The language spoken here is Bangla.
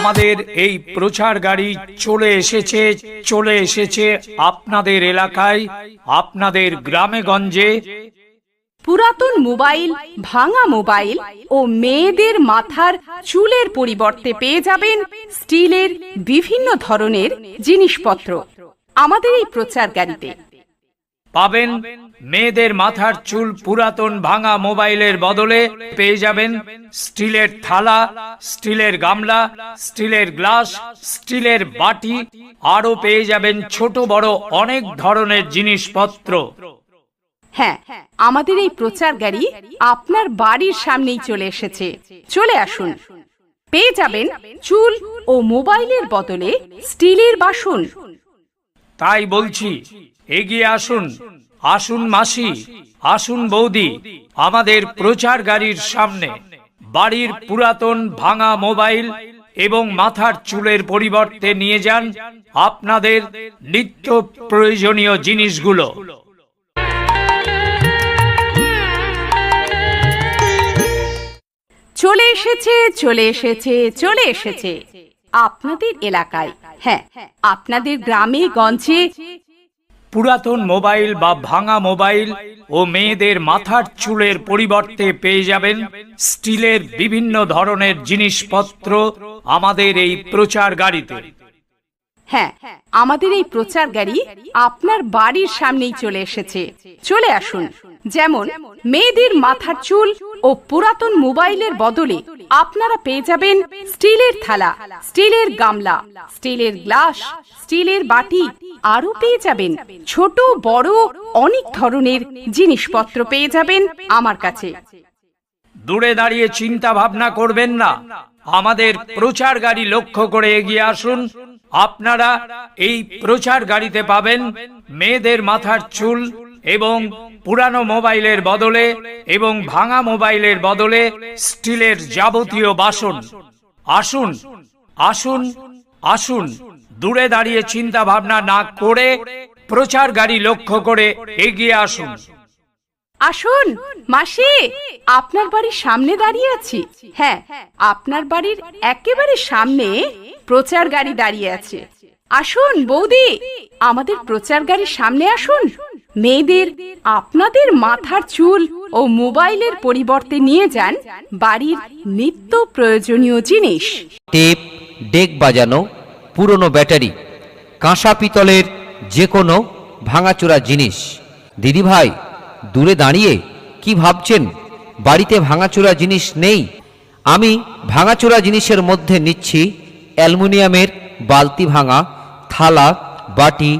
আমাদের এই প্রচার গাড়ি চলে এসেছে আপনাদের এলাকায়, আপনাদের গ্রামে গঞ্জে। পুরাতন মোবাইল, ভাঙা মোবাইল ও মেয়েদের মাথার চুলের পরিবর্তে পেয়ে যাবেন স্টিলের বিভিন্ন ধরনের জিনিসপত্র আমাদের এই প্রচার গাড়িতে। পাবেন মেয়েদের মাথার চুল পুরাতন ভাঙা মোবাইলের বদলে পেয়ে যাবেন স্টিলের থালা, স্টিলের গামলা, স্টিলের গ্লাস, স্টিলের বাটি, আরো পেয়ে যাবেন ছোট বড় অনেক ধরনের জিনিসপত্র। হ্যাঁ, আমাদের এই প্রচার গাড়ি আপনার বাড়ির সামনেই চলে এসেছে। চলে আসুন, পেয়ে যাবেন চুল ও মোবাইলের বদলে স্টিলের বাসন। তাই বলছি, এগিয়ে আসুন, আসুন মাসি, আসুন বৌদি, আমাদের প্রচার গাড়ির সামনে। বাড়ির পুরাতন ভাঙা মোবাইল এবং মাথার চুলের পরিবর্তে নিয়ে যান আপনাদের নিত্য প্রয়োজনীয় জিনিসগুলো। চলে এসেছে আপনাদের এলাকায়। হ্যাঁ, আপনাদের গ্রামে গঞ্জে পুরাতন মোবাইল বা ভাঙা মোবাইল ও মেয়েদের মাথার চুলের পরিবর্তে পেয়ে যাবেন স্টিলের বিভিন্ন ধরনের জিনিসপত্র আমাদের এই প্রচার গাড়িতে। হ্যাঁ, আমাদের এই প্রচার গাড়ি আপনার বাড়ির সামনেই চলে এসেছে। চলে আসুন। যেমন মেয়েদের মাথার চুল ও পুরাতন মোবাইলের বদলে আপনারা পেয়ে যাবেন স্টিলের থালা, স্টিলের গামলা, স্টিলের গ্লাস, স্টিলের বাটি, আরো পেয়ে যাবেন ছোট বড় অনেক ধরনের জিনিসপত্র পেয়ে যাবেন আমার কাছে। দূরে দাঁড়িয়ে চিন্তা ভাবনা করবেন না, আমাদের প্রচার গাড়ি লক্ষ্য করে এগিয়ে আসুন। আপনারা এই প্রচার গাড়িতে পাবেন মেয়েদের মাথার চুল এবং পুরানো মোবাইলের বদলে এবং ভাঙা মোবাইলের বদলে স্টিলের যাবতীয় বাসন। আসুন, আসুন, আসুন, দূরে দাঁড়িয়ে চিন্তা ভাবনা না করে প্রচার গাড়ি লক্ষ্য করে এগিয়ে আসুন। আসুন মাসি, আপনার বাড়ির সামনে দাঁড়িয়ে আছি। হ্যাঁ, আপনার বাড়ির একেবারে সামনে প্রচার গাড়ি দাঁড়িয়ে আছে। আসুন বৌদি, আমাদের প্রচার গাড়ির সামনে আসুন। মেয়েদের আপনাদের মাথার চুল ও মোবাইলের পরিবর্তে নিয়ে যান বাড়ির নিত্য প্রয়োজনীয় জিনিস। টেপ, ডেক বাজানো, পুরনো ব্যাটারি, কাঁসা পিতলের যে কোনো ভাঙাচোরা জিনিস। দিদিভাই, দূরে দাঁড়িয়ে কি ভাবছেন বাড়িতে ভাঙাচোরা জিনিস নেই? আমি ভাঙাচোরা জিনিসের মধ্যে নিচ্ছি অ্যালুমিনিয়ামের বালতি ভাঙা, থালা, বাটি,